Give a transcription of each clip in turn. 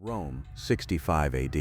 Rome, 65 AD.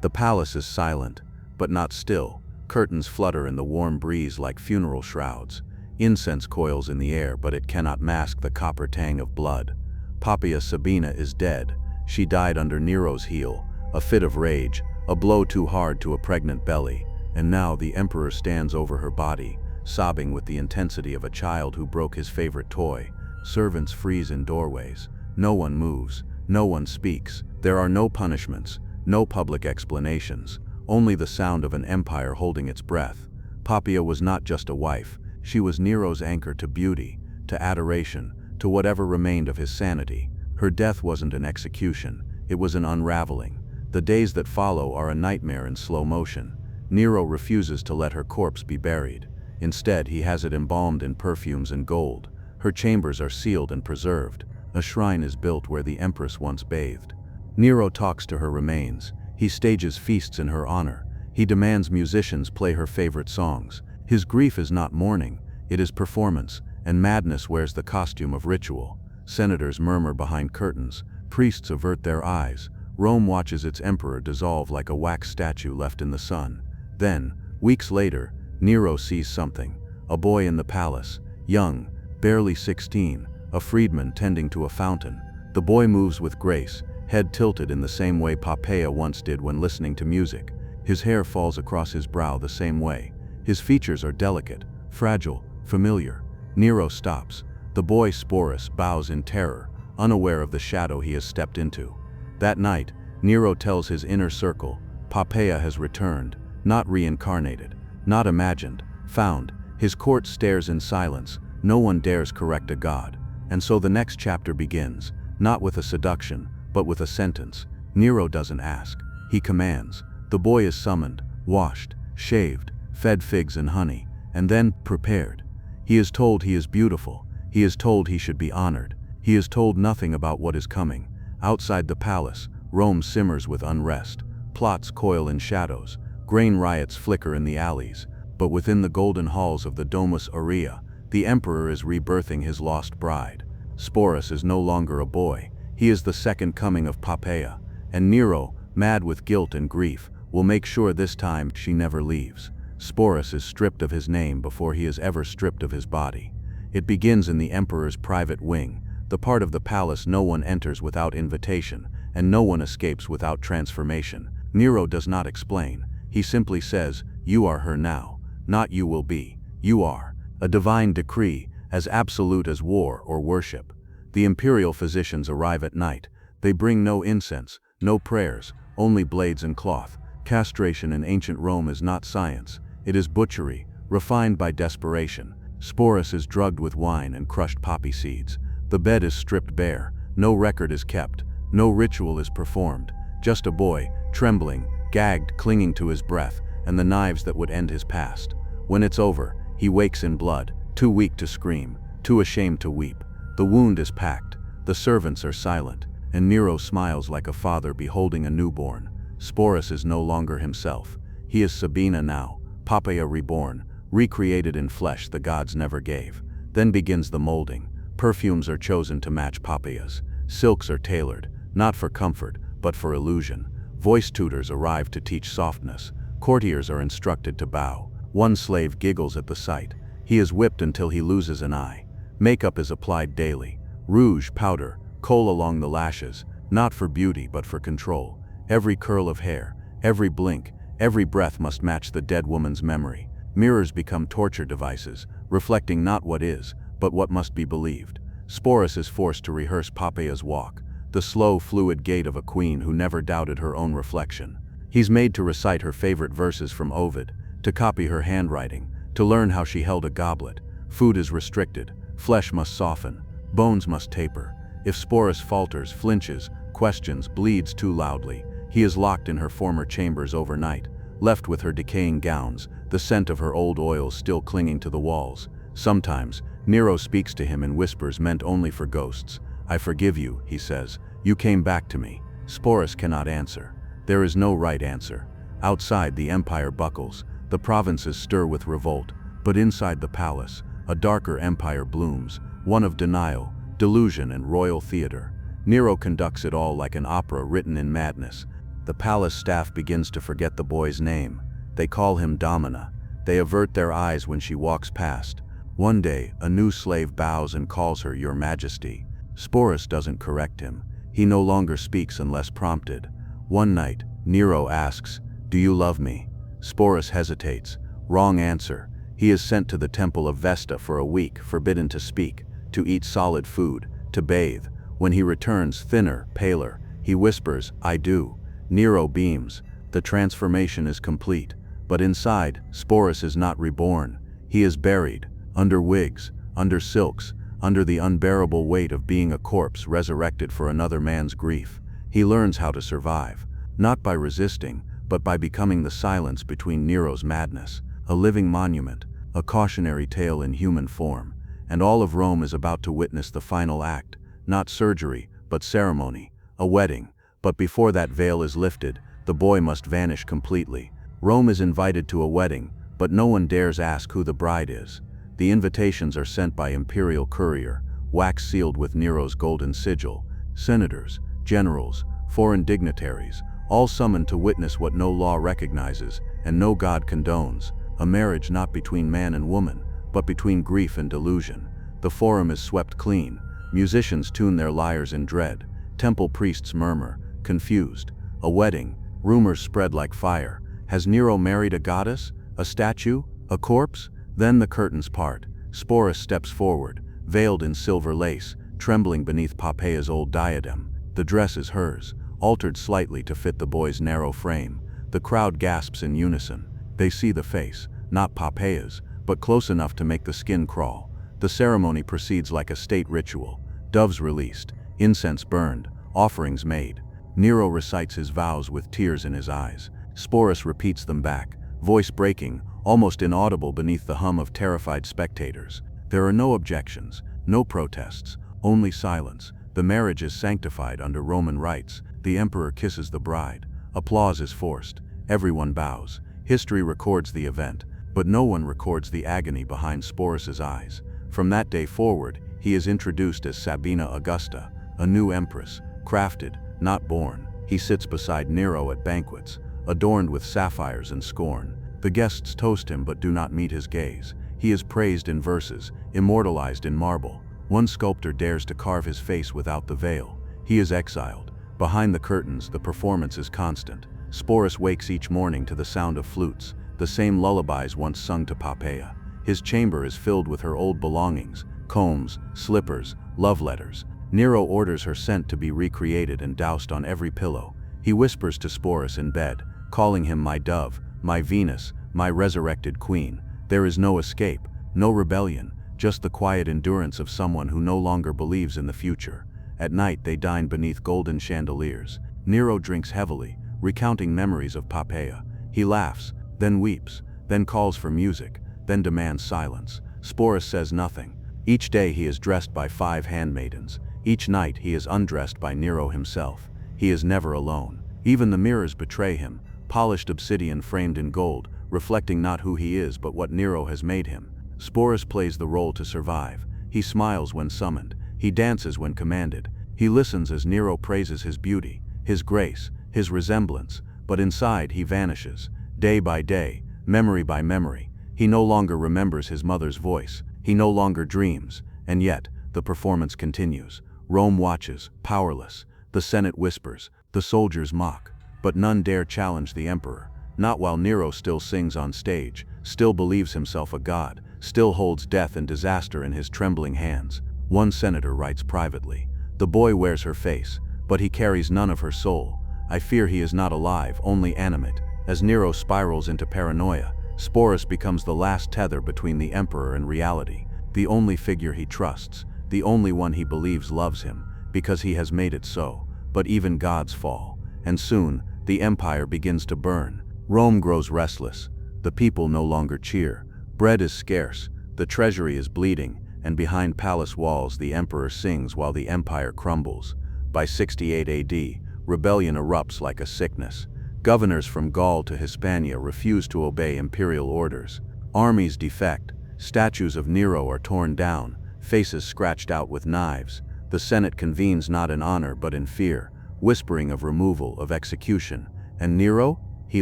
The palace is silent, but not still. Curtains flutter in the warm breeze like funeral shrouds. Incense coils in the air, but it cannot mask the copper tang of blood. Poppaea Sabina is dead. She died under Nero's heel, a fit of rage, a blow too hard to a pregnant belly, and now the emperor stands over her body, sobbing with the intensity of a child who broke his favorite toy. Servants freeze in doorways. No one moves. No one speaks. There are no punishments, no public explanations, only the sound of an empire holding its breath. Poppaea was not just a wife, she was Nero's anchor to beauty, to adoration, to whatever remained of his sanity. Her death wasn't an execution, it was an unraveling. The days that follow are a nightmare in slow motion. Nero refuses to let her corpse be buried. Instead, he has it embalmed in perfumes and gold. Her chambers are sealed and preserved. A shrine is built where the Empress once bathed. Nero talks to her remains. He stages feasts in her honor. He demands musicians play her favorite songs. His grief is not mourning, it is performance, and madness wears the costume of ritual. Senators murmur behind curtains. Priests avert their eyes. Rome watches its emperor dissolve like a wax statue left in the sun. Then, weeks later, Nero sees something. A boy in the palace, young, barely 16, a freedman tending to a fountain. The boy moves with grace, head tilted in the same way Poppaea once did when listening to music. His hair falls across his brow the same way. His features are delicate, fragile, familiar. Nero stops. The boy Sporus bows in terror, unaware of the shadow he has stepped into. That night, Nero tells his inner circle, Poppaea has returned, not reincarnated, not imagined, found. His court stares in silence. No one dares correct a god. And so the next chapter begins, not with a seduction, but with a sentence. Nero doesn't ask, he commands. The boy is summoned, washed, shaved, fed figs and honey, and then prepared. He is told he is beautiful. He is told he should be honored. He is told nothing about what is coming. Outside the palace, Rome simmers with unrest. Plots coil in shadows. Grain riots flicker in the alleys. But within the golden halls of the Domus Aurea, the emperor is rebirthing his lost bride. Sporus is no longer a boy. He is the second coming of Poppaea, and Nero, mad with guilt and grief, will make sure this time she never leaves. Sporus is stripped of his name before he is ever stripped of his body. It begins in the emperor's private wing, the part of the palace no one enters without invitation, and no one escapes without transformation. Nero does not explain. He simply says, "You are her now. Not you will be. You are." A divine decree, as absolute as war or worship. The imperial physicians arrive at night. They bring no incense, no prayers, only blades and cloth. Castration in ancient Rome is not science. It is butchery, refined by desperation. Sporus is drugged with wine and crushed poppy seeds. The bed is stripped bare. No record is kept. No ritual is performed. Just a boy, trembling, gagged, clinging to his breath, and the knives that would end his past. When it's over, he wakes in blood, too weak to scream, too ashamed to weep. The wound is packed. The servants are silent, and Nero smiles like a father beholding a newborn. Sporus is no longer himself. He is Sabina now, Poppaea reborn, recreated in flesh the gods never gave. Then begins the molding. Perfumes are chosen to match Poppaea's. Silks are tailored, not for comfort, but for illusion. Voice tutors arrive to teach softness. Courtiers are instructed to bow. One slave giggles at the sight. He is whipped until he loses an eye. Makeup is applied daily. Rouge, powder, kohl along the lashes, not for beauty but for control. Every curl of hair, every blink, every breath must match the dead woman's memory. Mirrors become torture devices, reflecting not what is, but what must be believed. Sporus is forced to rehearse Poppaea's walk, the slow, fluid gait of a queen who never doubted her own reflection. He's made to recite her favorite verses from Ovid, to copy her handwriting, to learn how she held a goblet. Food is restricted, flesh must soften, bones must taper. If Sporus falters, flinches, questions, bleeds too loudly, he is locked in her former chambers overnight, left with her decaying gowns, the scent of her old oils still clinging to the walls. Sometimes, Nero speaks to him in whispers meant only for ghosts. "I forgive you," he says. "You came back to me." Sporus cannot answer. There is no right answer. Outside, the empire buckles. The provinces stir with revolt, but inside the palace, a darker empire blooms, one of denial, delusion, and royal theater. Nero conducts it all like an opera written in madness. The palace staff begins to forget the boy's name. They call him Domina. They avert their eyes when she walks past. One day, a new slave bows and calls her Your Majesty. Sporus doesn't correct him. He no longer speaks unless prompted. One night, Nero asks, "Do you love me?" Sporus hesitates. Wrong answer. He is sent to the temple of Vesta for a week, forbidden to speak, to eat solid food, to bathe. When he returns, thinner, paler, he whispers, "I do." Nero beams. The transformation is complete. But inside, Sporus is not reborn. He is buried, under wigs, under silks, under the unbearable weight of being a corpse resurrected for another man's grief. He learns how to survive, not by resisting, but by becoming the silence between Nero's madness, a living monument, a cautionary tale in human form. And all of Rome is about to witness the final act, not surgery, but ceremony, a wedding. But before that veil is lifted, the boy must vanish completely. Rome is invited to a wedding, but no one dares ask who the bride is. The invitations are sent by imperial courier, wax sealed with Nero's golden sigil. Senators, generals, foreign dignitaries, all summoned to witness what no law recognizes and no god condones, a marriage not between man and woman, but between grief and delusion. The forum is swept clean. Musicians tune their lyres in dread. Temple priests murmur, confused. A wedding, rumors spread like fire. Has Nero married a goddess? A statue? A corpse? Then the curtains part. Sporus steps forward, veiled in silver lace, trembling beneath Poppeia's old diadem. The dress is hers, altered slightly to fit the boy's narrow frame. The crowd gasps in unison. They see the face, not Poppeia's, but close enough to make the skin crawl. The ceremony proceeds like a state ritual. Doves released, incense burned, offerings made. Nero recites his vows with tears in his eyes. Sporus repeats them back, voice breaking, almost inaudible beneath the hum of terrified spectators. There are no objections, no protests, only silence. The marriage is sanctified under Roman rites. The emperor kisses the bride. Applause is forced. Everyone bows. History records the event, but no one records the agony behind Sporus's eyes. From that day forward, he is introduced as Sabina Augusta, a new empress, crafted, not born. He sits beside Nero at banquets, adorned with sapphires and scorn. The guests toast him but do not meet his gaze. He is praised in verses, immortalized in marble. One sculptor dares to carve his face without the veil. He is exiled. Behind the curtains, the performance is constant. Sporus wakes each morning to the sound of flutes, the same lullabies once sung to Poppaea. His chamber is filled with her old belongings, combs, slippers, love letters. Nero orders her scent to be recreated and doused on every pillow. He whispers to Sporus in bed, calling him my dove, my Venus, my resurrected queen. There is no escape, no rebellion, just the quiet endurance of someone who no longer believes in the future. At night they dine beneath golden chandeliers. Nero drinks heavily, recounting memories of Poppaea. He laughs, then weeps, then calls for music, then demands silence. Sporus says nothing. Each day he is dressed by 5 handmaidens. Each night he is undressed by Nero himself. He is never alone. Even the mirrors betray him, polished obsidian framed in gold, reflecting not who he is but what Nero has made him. Sporus plays the role to survive. He smiles when summoned. He dances when commanded. He listens as Nero praises his beauty, his grace, his resemblance, but inside he vanishes. Day by day, memory by memory. He no longer remembers his mother's voice. He no longer dreams. And yet, the performance continues. Rome watches, powerless. The Senate whispers. The soldiers mock. But none dare challenge the emperor. Not while Nero still sings on stage, still believes himself a god, still holds death and disaster in his trembling hands. One senator writes privately, "The boy wears her face, but he carries none of her soul. I fear he is not alive, only animate." As Nero spirals into paranoia, Sporus becomes the last tether between the emperor and reality, the only figure he trusts, the only one he believes loves him, because he has made it so. But even gods fall, and soon, the empire begins to burn. Rome grows restless. The people no longer cheer. Bread is scarce, the treasury is bleeding, and behind palace walls the emperor sings while the empire crumbles. By 68 AD, rebellion erupts like a sickness. Governors from Gaul to Hispania refuse to obey imperial orders. Armies defect. Statues of Nero are torn down, faces scratched out with knives. The Senate convenes not in honor but in fear, whispering of removal, of execution. And Nero? He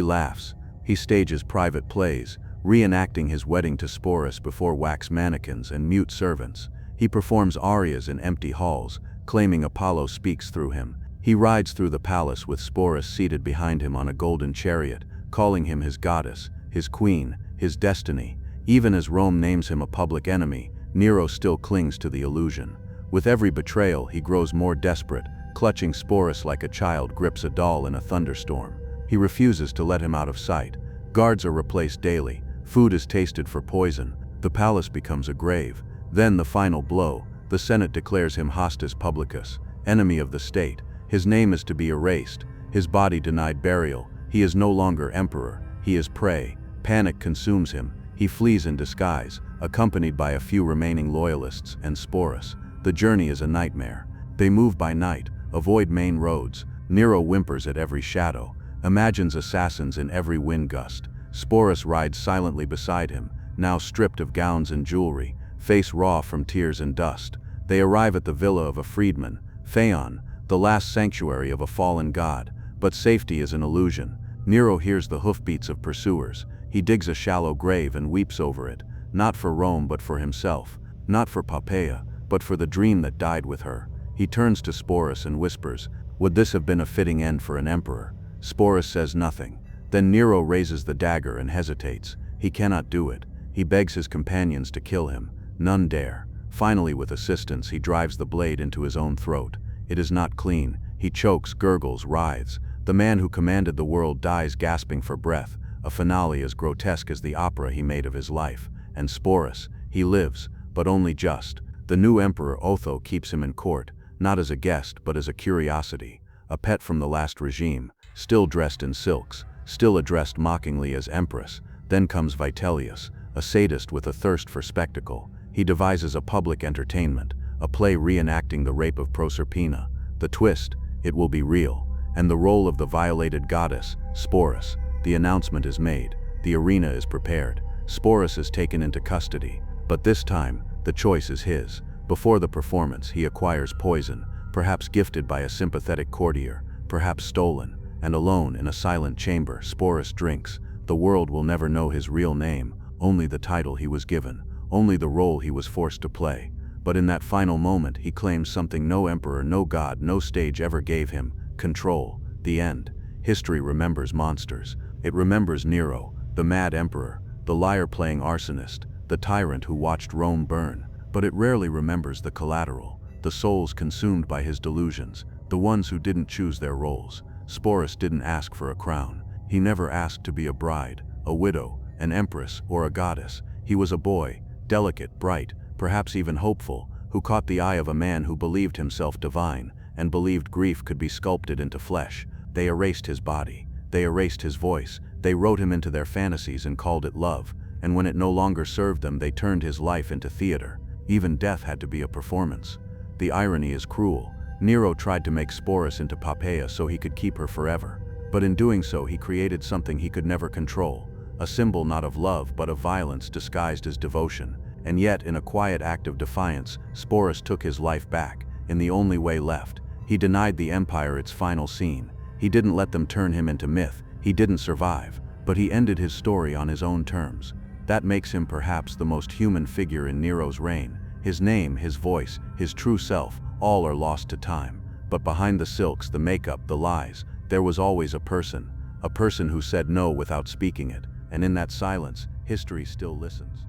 laughs. He stages private plays, reenacting his wedding to Sporus before wax mannequins and mute servants. He performs arias in empty halls, claiming Apollo speaks through him. He rides through the palace with Sporus seated behind him on a golden chariot, calling him his goddess, his queen, his destiny. Even as Rome names him a public enemy, Nero still clings to the illusion. With every betrayal, he grows more desperate, clutching Sporus like a child grips a doll in a thunderstorm. He refuses to let him out of sight. Guards are replaced daily. Food is tasted for poison. The palace becomes a grave. Then the final blow. The Senate declares him hostis publicus, enemy of the state. His name is to be erased. His body denied burial. He is no longer emperor. He is prey. Panic consumes him. He flees in disguise, accompanied by a few remaining loyalists and Sporus. The journey is a nightmare. They move by night, avoid main roads. Nero whimpers at every shadow, imagines assassins in every wind gust. Sporus rides silently beside him, now stripped of gowns and jewelry, face raw from tears and dust. They arrive at the villa of a freedman, Phaon, the last sanctuary of a fallen god. But safety is an illusion. Nero hears the hoofbeats of pursuers. He digs a shallow grave and weeps over it, not for Rome but for himself, not for Poppaea, but for the dream that died with her. He turns to Sporus and whispers, "Would this have been a fitting end for an emperor?" Sporus says nothing. Then Nero raises the dagger and hesitates. He cannot do it. He begs his companions to kill him. None dare. Finally, with assistance, he drives the blade into his own throat. It is not clean. He chokes, gurgles, writhes. The man who commanded the world dies gasping for breath, a finale as grotesque as the opera he made of his life. And Sporus, he lives, but only just. The new emperor Otho keeps him in court, not as a guest but as a curiosity, a pet from the last regime, still dressed in silks, still addressed mockingly as Empress. Then comes Vitellius, a sadist with a thirst for spectacle. He devises a public entertainment, a play reenacting the rape of Proserpina. The twist, it will be real, and the role of the violated goddess, Sporus. The announcement is made, the arena is prepared, Sporus is taken into custody. But this time, the choice is his. Before the performance, he acquires poison, perhaps gifted by a sympathetic courtier, perhaps stolen, and alone in a silent chamber, Sporus drinks. The world will never know his real name, only the title he was given, only the role he was forced to play. But in that final moment, he claims something no emperor, no god, no stage ever gave him: control. The end. History remembers monsters. It remembers Nero, the mad emperor, the lyre-playing arsonist, the tyrant who watched Rome burn. But it rarely remembers the collateral, the souls consumed by his delusions, the ones who didn't choose their roles. Sporus didn't ask for a crown. He never asked to be a bride, a widow, an empress, or a goddess. He was a boy, delicate, bright, perhaps even hopeful, who caught the eye of a man who believed himself divine, and believed grief could be sculpted into flesh. They erased his body. They erased his voice. They wrote him into their fantasies and called it love. And when it no longer served them, they turned his life into theater. Even death had to be a performance. The irony is cruel. Nero tried to make Sporus into Poppaea so he could keep her forever. But in doing so, he created something he could never control, a symbol not of love but of violence disguised as devotion. And yet, in a quiet act of defiance, Sporus took his life back, in the only way left. He denied the empire its final scene. He didn't let them turn him into myth. He didn't survive, but he ended his story on his own terms. That makes him perhaps the most human figure in Nero's reign. His name, his voice, his true self, all are lost to time. But behind the silks, the makeup, the lies, there was always a person who said no without speaking it. And in that silence, history still listens.